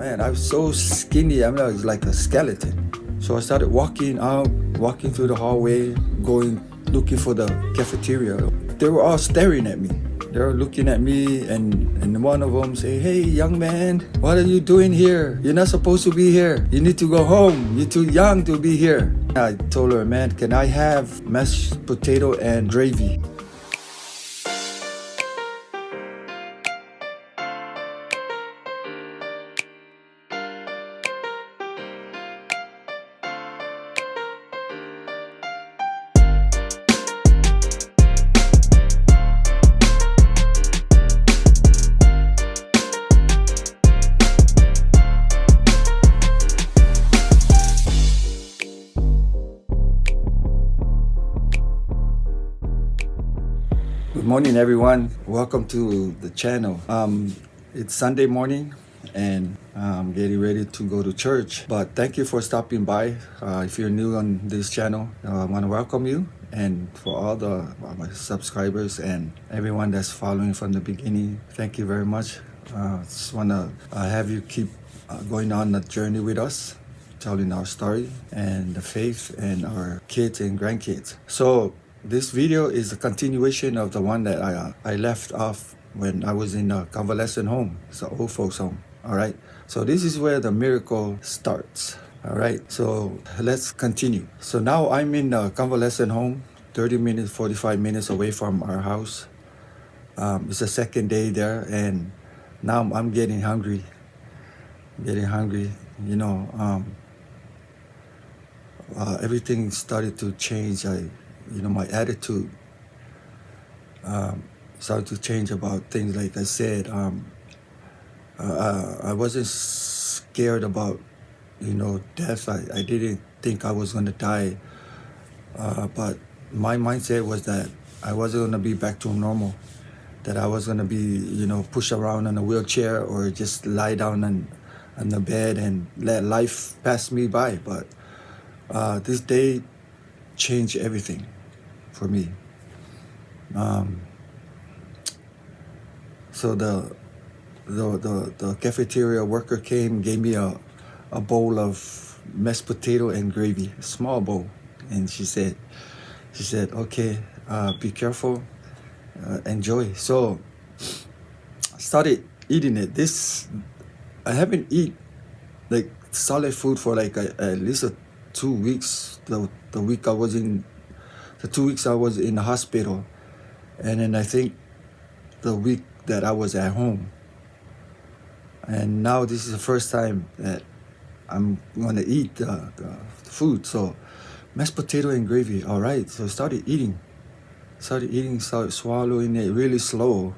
man, I was so skinny. I was like a skeleton. So I started walking through the hallway, looking for the cafeteria. They were all staring at me. They were looking at me, and one of them say, "Hey, young man, what are you doing here? You're not supposed to be here. You need to go home. You're too young to be here." I told her, "Man, can I have mashed potato and gravy?" Good morning, everyone. Welcome to the channel. It's Sunday morning and I'm getting ready to go to church. But thank you for stopping by. If you're new on this channel, I want to welcome you. And for all my subscribers and everyone that's following from the beginning, thank you very much. Just want to have you keep going on the journey with us, telling our story and the faith and our kids and grandkids. So this video is a continuation of the one that I left off when I was in a convalescent home. It's an old folks home. All right. So this is where the miracle starts. All right. So let's continue. So now I'm in a convalescent home, 30 minutes, 45 minutes away from our house. It's the second day there, and now I'm getting hungry. You know, everything started to change. My attitude started to change about things. Like I said, I wasn't scared about, death. I didn't think I was going to die. But my mindset was that I wasn't going to be back to normal, that I was going to be, pushed around in a wheelchair or just lie down on the bed and let life pass me by. But this day changed everything for me. So the cafeteria worker came, gave me a bowl of mashed potato and gravy, a small bowl, and she said, "Okay, be careful, enjoy." So I started eating it. I haven't eaten like solid food for like at least 2 weeks. The 2 weeks I was in the hospital, and then I think the week that I was at home. And now this is the first time that I'm gonna eat the food. So mashed potato and gravy, all right. So I started swallowing it really slow.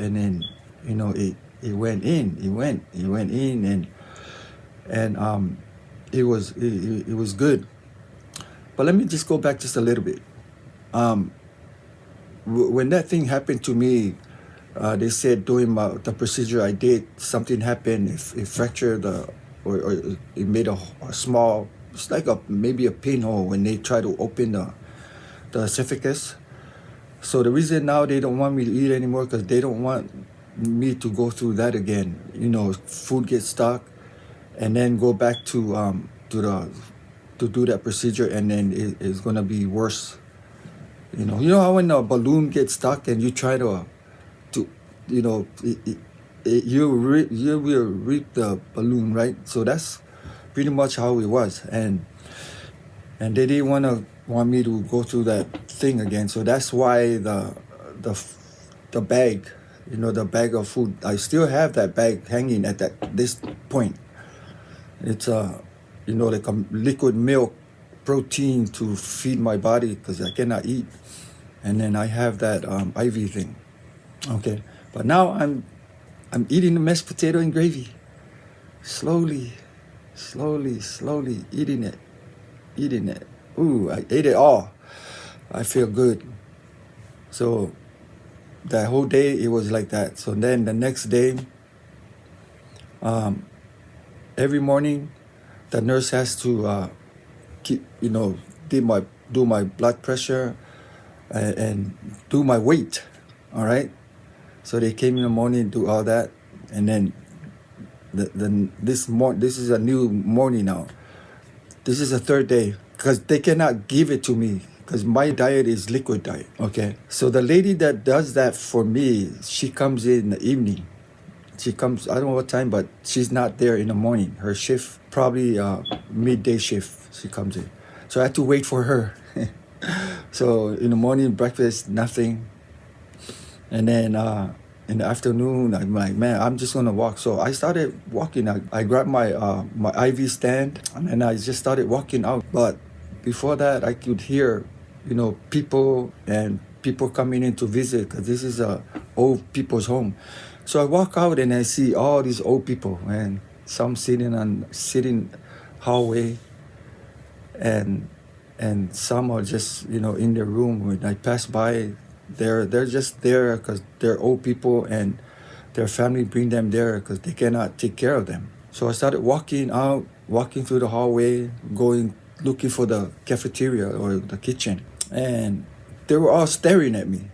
And then it went in, and it was good. But let me just go back just a little bit. When that thing happened to me, they said during the procedure I did, something happened. It fractured or it made a small, it's like maybe a pinhole when they try to open the esophagus. So the reason now they don't want me to eat anymore, because they don't want me to go through that again. Food gets stuck, and then go back to do that procedure, and then it's gonna be worse. You know how when a balloon gets stuck and you try to you will reap the balloon, right? So that's pretty much how it was, and they didn't want me to go through that thing again. So that's why the bag, the bag of food, I still have that bag hanging at this point. It's like a liquid milk protein to feed my body, because I cannot eat. And then I have that IV thing. Okay, but now I'm eating the mashed potato and gravy, slowly eating it. Ooh, I ate it all. I feel good. So that whole day it was like that. So then the next day, every morning the nurse has to do my blood pressure and do my weight. All right. So they came in the morning, do all that, and then this is a new morning now. This is the third day because they cannot give it to me because my diet is liquid diet. Okay, so the lady that does that for me, she comes in the evening. She comes, I don't know what time, but she's not there in the morning. Her shift, probably midday shift, she comes in. So I had to wait for her. So in the morning, breakfast, nothing. And then in the afternoon, I'm like, man, I'm just gonna walk. So I started walking. I grabbed my IV stand and then I just started walking out. But before that, I could hear, people and people coming in to visit because this is a old people's home. So I walk out and I see all these old people and some sitting hallway and some are just in their room. When I pass by, they're just there because they're old people and their family bring them there because they cannot take care of them. So I started walking through the hallway, going looking for the cafeteria or the kitchen, and they were all staring at me.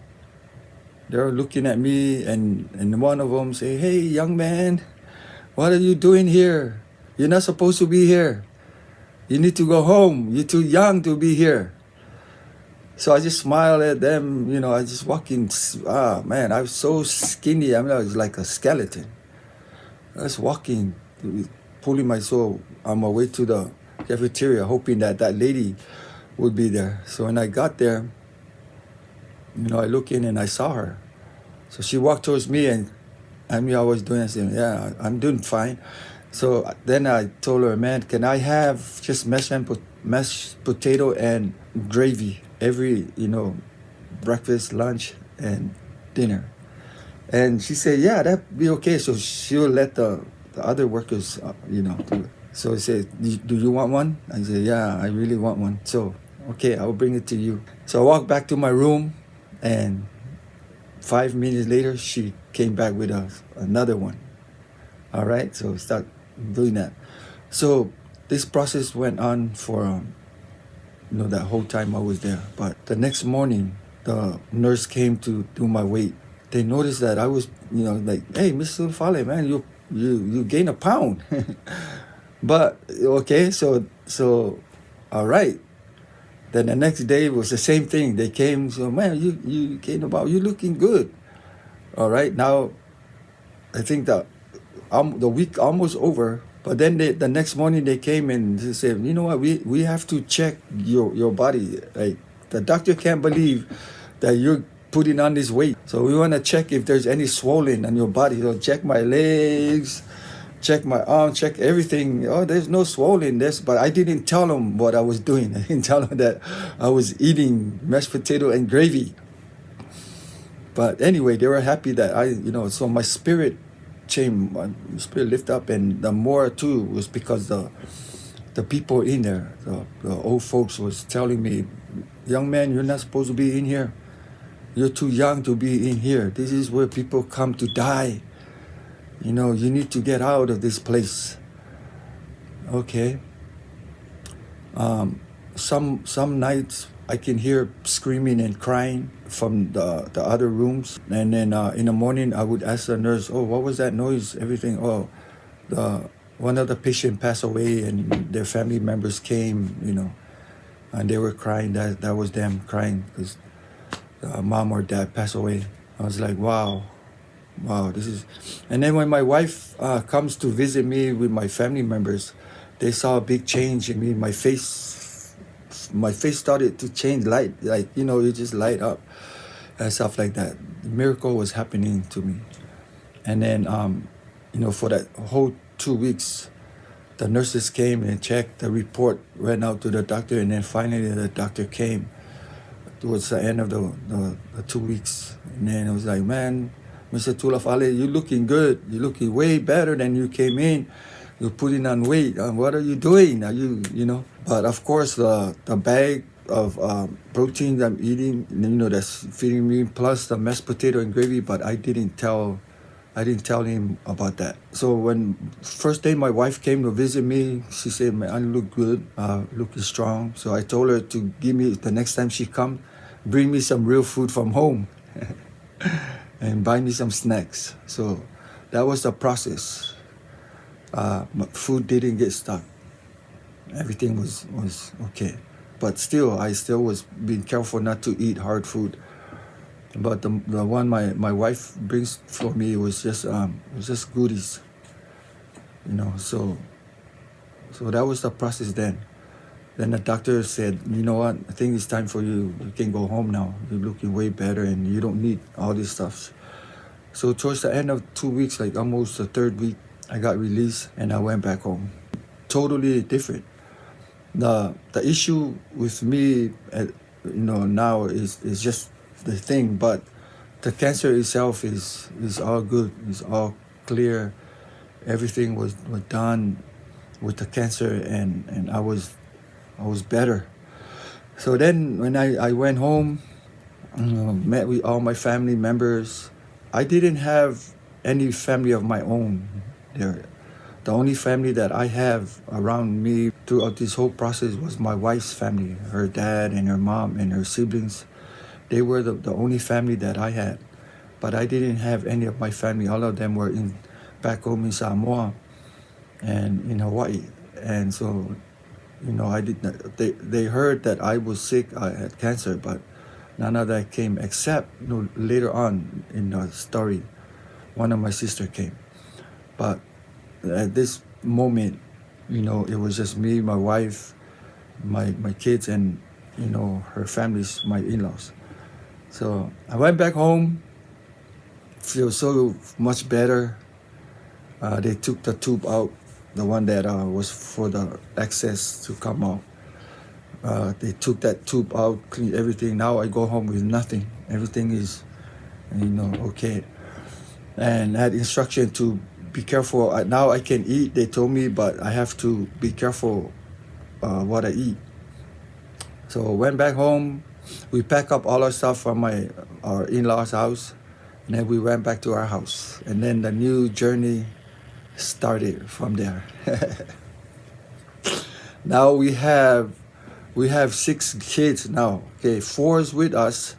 They were looking at me, and one of them say, "Hey, young man, what are you doing here? You're not supposed to be here. You need to go home. You're too young to be here." So I just smiled at them, I just walking. Man, I was so skinny. I was like a skeleton. I was walking, pulling myself on my way to the cafeteria, hoping that lady would be there. So when I got there, I look in and I saw her. So she walked towards me and I knew I was doing. I said, "Yeah, I'm doing fine." So then I told her, "Man, can I have just mashed potato and gravy every, breakfast, lunch, and dinner?" And she said, "Yeah, that'd be okay." So she'll let the other workers, do it. So I said, "Do you want one?" I said, "Yeah, I really want one." So, "Okay, I'll bring it to you." So I walked back to my room and 5 minutes later, she came back with another one. All right, so start doing that. So this process went on for, that whole time I was there. But the next morning, the nurse came to do my weight. They noticed that I was, like, "Hey, Mr. Fale, man, you gained a pound." But okay, so all right. Then the next day it was the same thing. They came, so, "Man, you gained about, you looking good." All right, now I think the week almost over. But then the next morning they came and they said, "You know what, we have to check your body. Like, the doctor can't believe that you're putting on this weight. So we want to check if there's any swelling on your body." So check my legs, check my arm, check everything. "Oh, there's no swelling." But I didn't tell them what I was doing. I didn't tell them that I was eating mashed potato and gravy. But anyway, they were happy that so my spirit lift up, and the more too was because the people in there, the old folks was telling me, "Young man, you're not supposed to be in here. You're too young to be in here. This is where people come to die. You need to get out of this place." Okay. Some nights I can hear screaming and crying from the other rooms, and then in the morning I would ask the nurse, "Oh, what was that noise?" Everything. "Oh, one of the patient passed away, and their family members came, and they were crying. That was them crying because mom or dad passed away." I was like, wow, this is. And then when my wife comes to visit me with my family members, they saw a big change in me. My face started to change, light, like, it just light up and stuff like that. The miracle was happening to me. And then, for that whole 2 weeks, the nurses came and checked. The report went out to the doctor, and then finally the doctor came towards the end of the 2 weeks. And then it was like, "Man, Mr. Tulafale, you're looking good. You're looking way better than you came in. You're putting on weight. What are you doing? Are you?" But of course, the bag of protein I'm eating, that's feeding me, plus the mashed potato and gravy. But I didn't tell him about that. So when first day my wife came to visit me, she said, "Man, I look good, looking strong." So I told her to give me, the next time she come, bring me some real food from home and buy me some snacks. So that was the process. Food didn't get stuck. Everything was okay. But still, I still was being careful not to eat hard food. But the one my wife brings for me was just goodies, So that was the process then. Then the doctor said, you know what, I think it's time for you. You can go home now. You're looking way better and you don't need all this stuff. So towards the end of 2 weeks, like almost the third week, I got released and I went back home. Totally different. The issue with me, now is just the thing, but the cancer itself is all good. It's all clear. Everything was done with the cancer, and I was better. So then when I went home, met with all my family members. I didn't have any family of my own there. The only family that I have around me throughout this whole process was my wife's family, her dad and her mom and her siblings. They were the only family that I had. But I didn't have any of my family. All of them were back home in Samoa and in Hawaii. And so, I did not, they heard that I was sick, I had cancer, but none of that came except later on in the story, one of my sister came. But at this moment, it was just me, my wife, my kids, and her families, my in-laws. So I went back home, feel so much better. They took the tube out, the one that was for the excess to come out. They took that tube out, cleaned everything. Now I go home with nothing. Everything is, okay. And I had instruction to be careful. Now I can eat, they told me, but I have to be careful what I eat. So went back home. We packed up all our stuff from our in-laws' house, and then we went back to our house. And then the new journey started from there. Now we have 6 kids now. Okay, 4 is with us.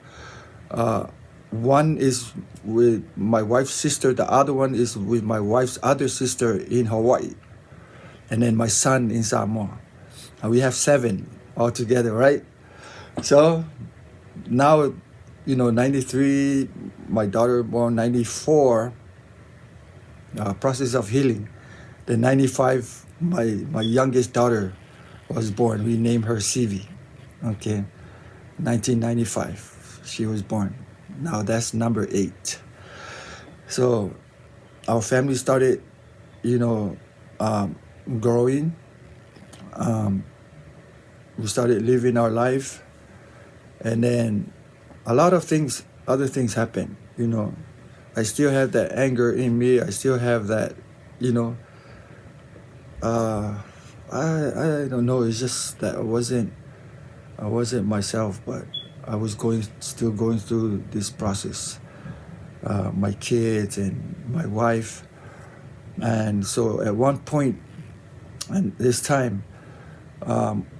One is with my wife's sister. The other one is with my wife's other sister in Hawaii. And then my son in Samoa. And we have 7 altogether, right? So now, 93, my daughter born 94, process of healing. Then 95, my youngest daughter was born. We named her Sivi. Okay, 1995, she was born. Now that's number 8. So our family started, growing. We started living our life, and then a lot of other things happened. I still have that anger in me. I still have that, I don't know. It's just that I wasn't myself, but I was still going through this process. My kids and my wife, and so at one point, and this time,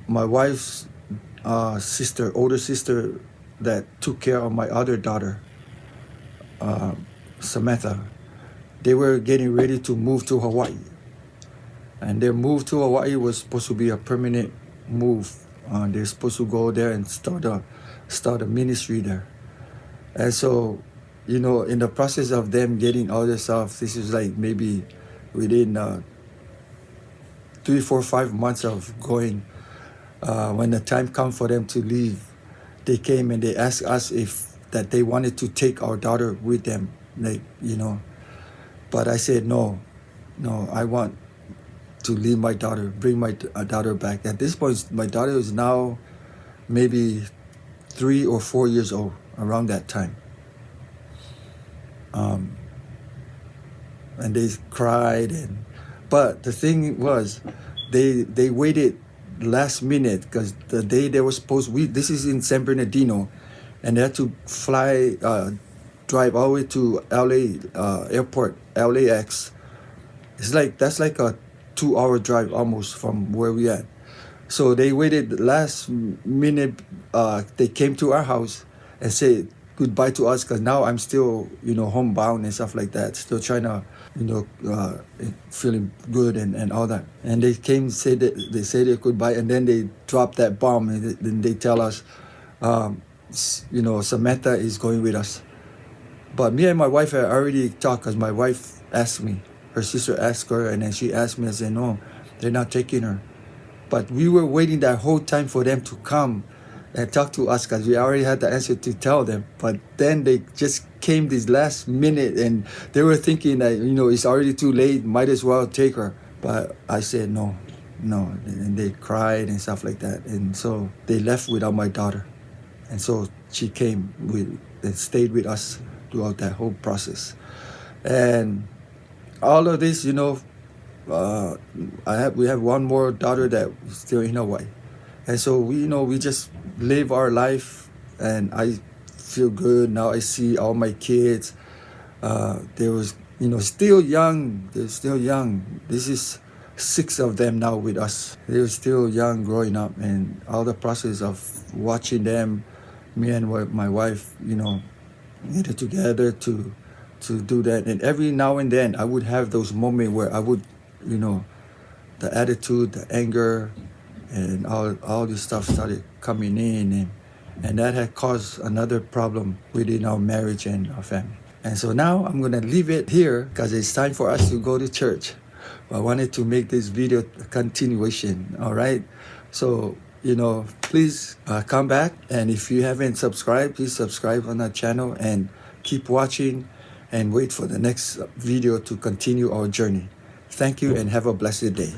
my wife's older sister, that took care of my other daughter, Samantha, they were getting ready to move to Hawaii. And their move to Hawaii was supposed to be a permanent move. They're supposed to go there and start a ministry there. And so, in the process of them getting all this stuff, this is like maybe within 3, 4, 5 months of going, when the time come for them to leave, they came and they asked us that they wanted to take our daughter with them, But I said no, I want to leave my daughter, bring my daughter back. At this point, my daughter is now maybe 3 or 4 years old, around that time. And they cried, but the thing was, they waited last minute, because the day they were this is in San Bernardino, and they had to drive all the way to LA airport, LAX. That's like a 2-hour drive almost from where we at. So they waited last minute. They came to our house and said goodbye to us, because now I'm still, homebound and stuff like that. Still trying to, feeling good and all that. And they came, said that they said they could buy, and then they dropped that bomb, and then they tell us, Samantha is going with us. But me and my wife had already talked, because my wife asked me, her sister asked her, and then she asked me. I said, no, they're not taking her. But we were waiting that whole time for them to come and talk to us, because we already had the answer to tell them. But then they just came this last minute, and they were thinking that, it's already too late, might as well take her. But I said, no. And they cried and stuff like that. And so they left without my daughter. And so she came and stayed with us throughout that whole process. And all of this, we have one more daughter that is still in Hawaii. And so we just live our life, and I feel good. Now I see all my kids. They was, still young. They're still young. This is 6 of them now with us. They were still young growing up, and all the process of watching them, me and my wife, get together to do that. And every now and then I would have those moments where I would, the attitude, the anger, and all this stuff started coming in, and that had caused another problem within our marriage and our family. And so now I'm going to leave it here, because it's time for us to go to church. I wanted to make this video a continuation, all right? So, please come back. And if you haven't subscribed, please subscribe on our channel and keep watching, and wait for the next video to continue our journey. Thank you, and have a blessed day.